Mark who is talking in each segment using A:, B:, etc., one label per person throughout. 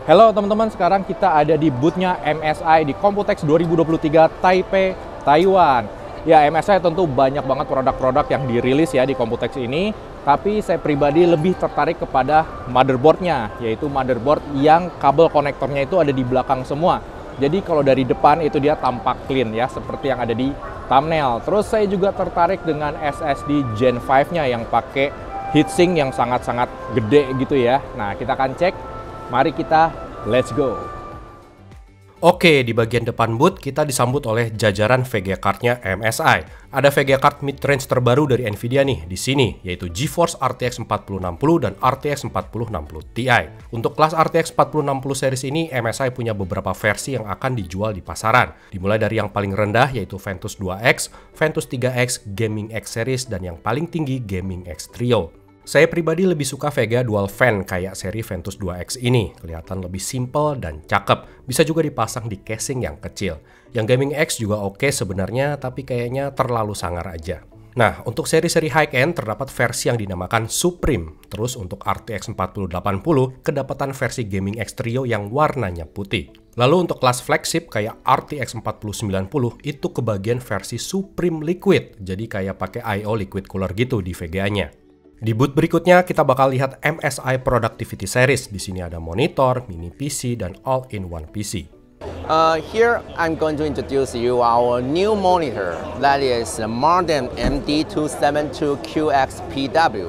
A: Halo teman-teman, sekarang kita ada di booth-nya MSI di Computex 2023 Taipei, Taiwan. Ya, MSI tentu banyak banget produk-produk yang dirilis ya di Computex ini, tapi saya pribadi lebih tertarik kepada motherboard-nya, yaitu motherboard yang kabel konektornya itu ada di belakang semua. Jadi kalau dari depan itu dia tampak clean ya, seperti yang ada di thumbnail. Terus saya juga tertarik dengan SSD Gen 5-nya yang pakai heatsink yang sangat-sangat gede gitu ya. Nah, kita akan cek. Mari kita, let's go!
B: Oke, di bagian depan booth kita disambut oleh jajaran VGA card-nya MSI. Ada VGA card mid-range terbaru dari Nvidia nih di sini, yaitu GeForce RTX 4060 dan RTX 4060 Ti. Untuk kelas RTX 4060 series ini, MSI punya beberapa versi yang akan dijual di pasaran. Dimulai dari yang paling rendah yaitu Ventus 2X, Ventus 3X, Gaming X Series, dan yang paling tinggi Gaming X Trio. Saya pribadi lebih suka VGA Dual Fan kayak seri Ventus 2X ini. Kelihatan lebih simple dan cakep. Bisa juga dipasang di casing yang kecil. Yang Gaming X juga oke sebenarnya, tapi kayaknya terlalu sangar aja. Nah, untuk seri-seri high-end terdapat versi yang dinamakan Supreme. Terus untuk RTX 4080 kedapatan versi Gaming X Trio yang warnanya putih. Lalu untuk kelas flagship kayak RTX 4090 itu kebagian versi Supreme Liquid. Jadi kayak pakai I/O liquid cooler gitu di VGA-nya. Di booth berikutnya kita bakal lihat MSI Productivity Series. Di sini ada monitor, mini PC, dan all-in-one PC.
C: Here I'm going to introduce you our new monitor. That is the Modem MD272QX-PW.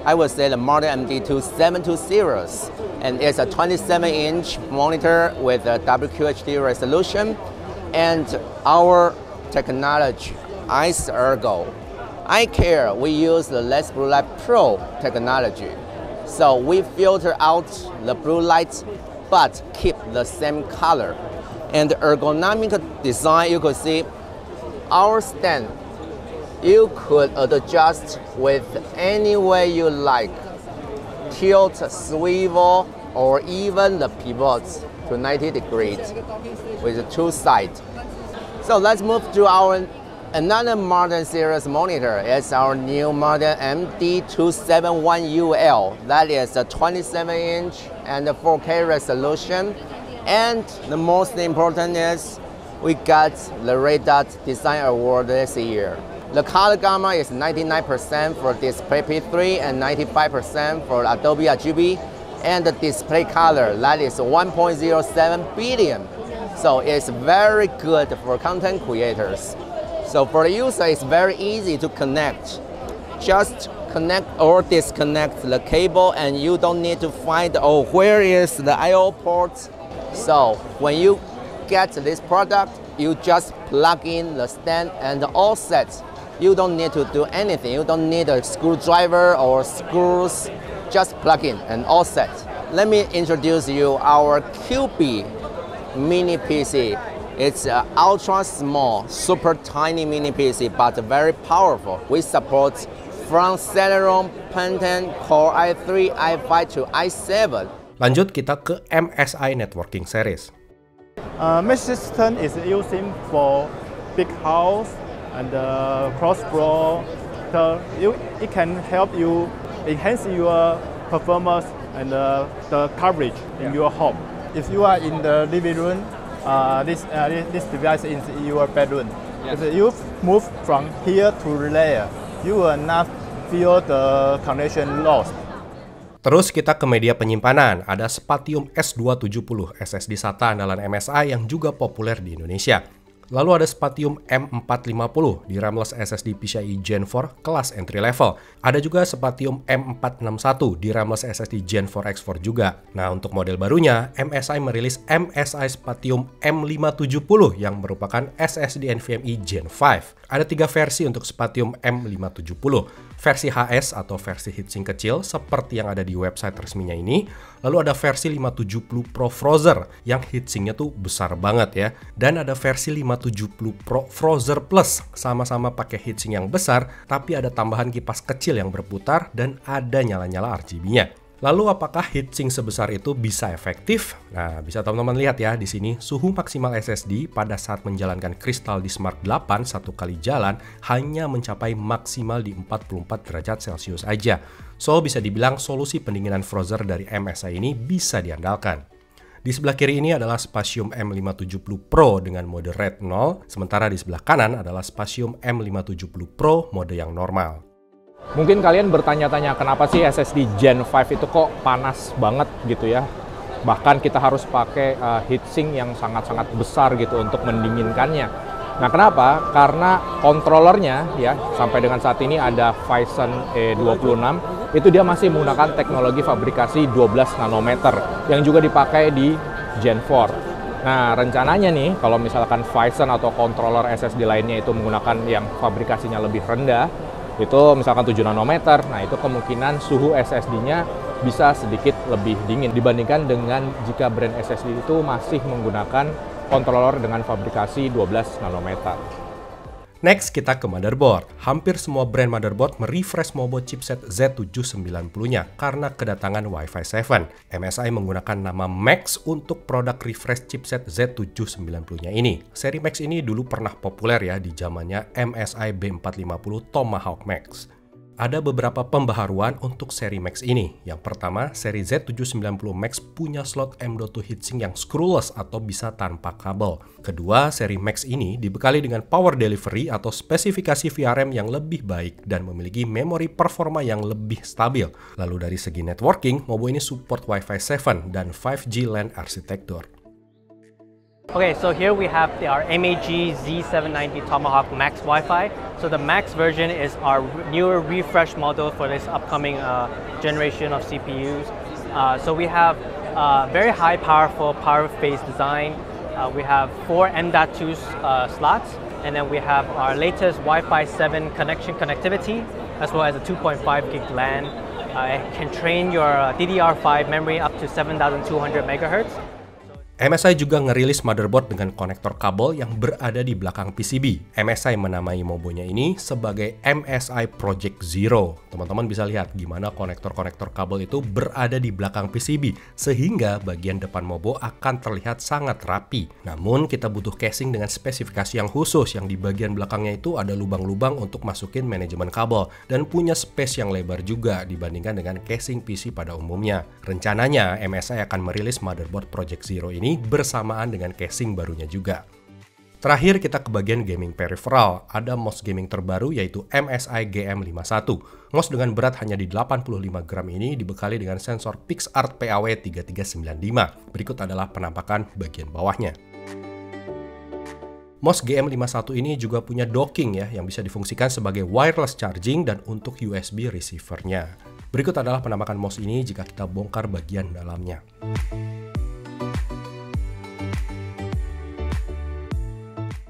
C: I would say the Modem MD272 series, and it's a 27-inch monitor with a WQHD resolution, and our technology, Ice Ergo. I care we use the Less Blue Light Pro technology. So we filter out the blue light but keep the same color. And the ergonomic design, you could see our stand, you could adjust with any way you like. Tilt, swivel, or even the pivots to 90 degrees with the two sides. So let's move to our another modern series monitor. Is our new model MD271UL. That is a 27-inch and a 4K resolution. And the most important is we got the Red Dot Design Award this year. The color gamma is 99% for display P3 and 95% for Adobe RGB. And the display color, that is 1.07 billion. So it's very good for content creators. So for the user, it's very easy to connect. Just connect or disconnect the cable, and you don't need to find, oh, where is the I/O port? So when you get this product, you just plug in the stand and all set. You don't need to do anything. You don't need a screwdriver or screws. Just plug in and all set. Let me introduce you our QB mini PC. It's an ultra small, super tiny mini PC, but very powerful. We support from Celeron, Pentium, Core i3, i5 to i7.
B: Lanjut kita ke MSI Networking Series.
D: Mesh system is using for big house and cross floor. So it can help you enhance your performance and the coverage in your home. If you are in the living room, this device is in your bedroom. Yes. If you move from here to there, you will not feel the connection lost.
B: Terus kita ke media penyimpanan. Ada Spatium S270 SSD SATA andalan MSI yang juga populer di Indonesia. Lalu ada Spatium M450 di ramless SSD PCIe Gen 4 kelas entry level. Ada juga Spatium M461 di ramless SSD Gen 4 X4 juga. Nah, untuk model barunya, MSI merilis MSI Spatium M570 yang merupakan SSD NVMe Gen 5. Ada 3 versi untuk Spatium M570. Versi HS atau versi heatsink kecil seperti yang ada di website resminya ini. Lalu ada versi 570 Pro Frozr yang heatsinknya tuh besar banget ya. Dan ada versi 570 Pro Frozr Plus, sama-sama pakai heatsink yang besar, tapi ada tambahan kipas kecil yang berputar dan ada nyala-nyala RGB-nya. Lalu apakah heatsink sebesar itu bisa efektif? Nah, bisa teman-teman lihat ya di sini suhu maksimal SSD pada saat menjalankan Crystal Disk Mark 8 satu kali jalan hanya mencapai maksimal di 44 derajat Celcius aja. So bisa dibilang solusi pendinginan Frozr dari MSI ini bisa diandalkan. Di sebelah kiri ini adalah Spatium M570 Pro dengan mode Red 0, sementara di sebelah kanan adalah Spatium M570 Pro mode yang normal.
A: Mungkin kalian bertanya-tanya kenapa sih SSD Gen 5 itu kok panas banget gitu ya. Bahkan kita harus pakai heatsink yang sangat-sangat besar gitu untuk mendinginkannya. Nah kenapa? Karena kontrolernya ya sampai dengan saat ini ada Phison E26 itu dia masih menggunakan teknologi fabrikasi 12 nanometer yang juga dipakai di Gen 4. Nah rencananya nih kalau misalkan Phison atau controller SSD lainnya itu menggunakan yang fabrikasinya lebih rendah, itu misalkan 7 nanometer, nah itu kemungkinan suhu SSD-nya bisa sedikit lebih dingin dibandingkan dengan jika brand SSD itu masih menggunakan controller dengan fabrikasi 12 nanometer.
B: Next, kita ke motherboard. Hampir semua brand motherboard merefresh Mobo chipset Z790-nya karena kedatangan Wi-Fi 7. MSI menggunakan nama Max untuk produk refresh chipset Z790-nya ini. Seri Max ini dulu pernah populer ya di zamannya MSI B450 Tomahawk Max. Ada beberapa pembaharuan untuk seri Max ini. Yang pertama, seri Z790 Max punya slot M.2 heatsink yang screwless atau bisa tanpa kabel. Kedua, seri Max ini dibekali dengan power delivery atau spesifikasi VRM yang lebih baik dan memiliki memori performa yang lebih stabil. Lalu dari segi networking, Mobo ini support Wi-Fi 7 dan 5G LAN arsitektur.
E: Okay, so here we have our MAG Z790 Tomahawk Max Wi-Fi. So the Max version is our newer refresh model for this upcoming generation of CPUs. So we have very high powerful power phase design. We have 4 M.2 slots, and then we have our latest Wi-Fi 7 connectivity, as well as a 2.5 gig LAN. It can train your DDR5 memory up to 7,200 MHz.
B: MSI juga ngerilis motherboard dengan konektor kabel yang berada di belakang PCB. MSI menamai Mobonya ini sebagai MSI Project Zero. Teman-teman bisa lihat gimana konektor-konektor kabel itu berada di belakang PCB, sehingga bagian depan Mobo akan terlihat sangat rapi. Namun kita butuh casing dengan spesifikasi yang khusus, yang di bagian belakangnya itu ada lubang-lubang untuk masukin manajemen kabel, dan punya space yang lebar juga dibandingkan dengan casing PC pada umumnya. Rencananya MSI akan merilis motherboard Project Zero ini bersamaan dengan casing barunya juga. Terakhir kita ke bagian gaming peripheral. Ada mouse gaming terbaru yaitu MSI GM51. Mouse dengan berat hanya di 85 gram ini dibekali dengan sensor PixArt PAW3395. Berikut adalah penampakan bagian bawahnya. Mouse GM51 ini juga punya docking ya yang bisa difungsikan sebagai wireless charging dan untuk USB receiver-nya. Berikut adalah penampakan mouse ini jika kita bongkar bagian dalamnya.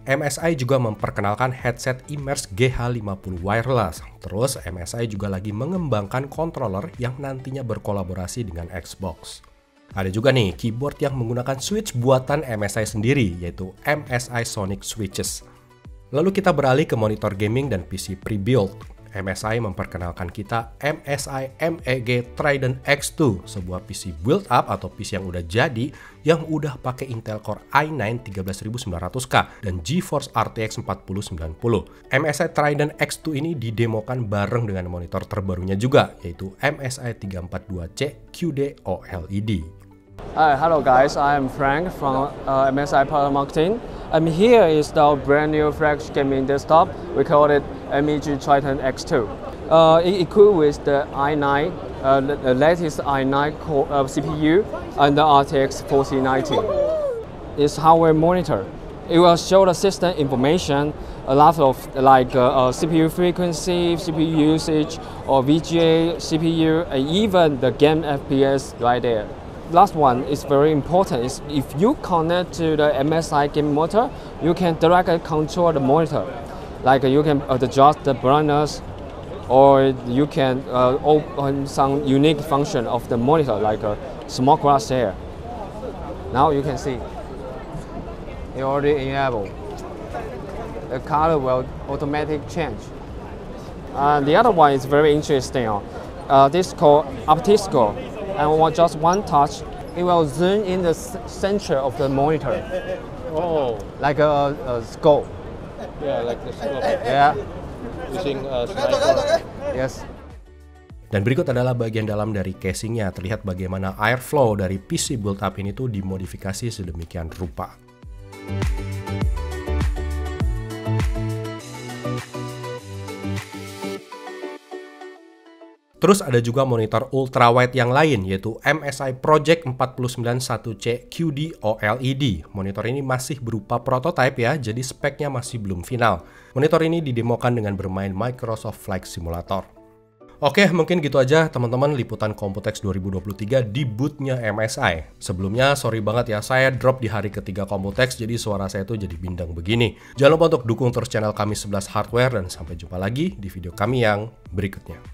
B: MSI juga memperkenalkan headset Immerse GH50 Wireless. Terus MSI juga lagi mengembangkan controller yang nantinya berkolaborasi dengan Xbox. Ada juga nih keyboard yang menggunakan switch buatan MSI sendiri, yaitu MSI Sonic Switches. Lalu kita beralih ke monitor gaming dan PC pre-built. MSI memperkenalkan kita MSI MEG Trident X2, sebuah PC build up atau PC yang udah jadi, yang udah pakai Intel Core i9 13900K dan GeForce RTX 4090. MSI Trident X2 ini didemokan bareng dengan monitor terbarunya juga, yaitu MSI 342C QD OLED.
F: Hi, hello guys, I am Frank from MSI Product Marketing. Here is the brand new flagship gaming desktop. We call it MEG Trident X2. It equipped with the i9, the latest i9 core, CPU and the RTX 4090. It's hardware monitor. It will show the system information, a lot of like CPU frequency, CPU usage, or VGA, CPU, and even the game FPS right there. Last one is very important. Is if you connect to the MSI game motor, you can directly control the monitor. Like you can adjust the brightness, or you can open some unique function of the monitor, like a small crosshair. Now you can see it already enabled. The color will automatic change. The other one is very interesting. This is called OptiScore. And just one touch, it will zoom in the center of the monitor.
A: Oh,
F: Like a scope.
A: yeah, like the scope.
F: Yeah.
A: Using sniper.
F: Yes.
B: Dan berikut adalah bagian dalam dari casingnya. Terlihat bagaimana airflow dari PC build up ini tuh dimodifikasi sedemikian rupa. Terus ada juga monitor ultrawide yang lain, yaitu MSI Project 491C QD OLED. Monitor ini masih berupa prototype ya, jadi speknya masih belum final. Monitor ini didemokan dengan bermain Microsoft Flight Simulator. Oke, mungkin gitu aja teman-teman liputan Computex 2023 di booth-nya MSI. Sebelumnya, sorry banget ya, saya drop di hari ketiga Computex, jadi suara saya tuh jadi bindeng begini. Jangan lupa untuk dukung terus channel kami 11 Hardware, dan sampai jumpa lagi di video kami yang berikutnya.